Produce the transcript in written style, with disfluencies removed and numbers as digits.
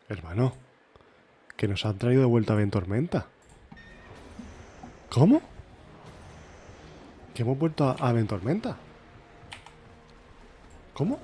Hermano, que nos han traído de vuelta a Ventormenta. ¿Cómo? ¿Que hemos vuelto a Ventormenta? ¿Cómo?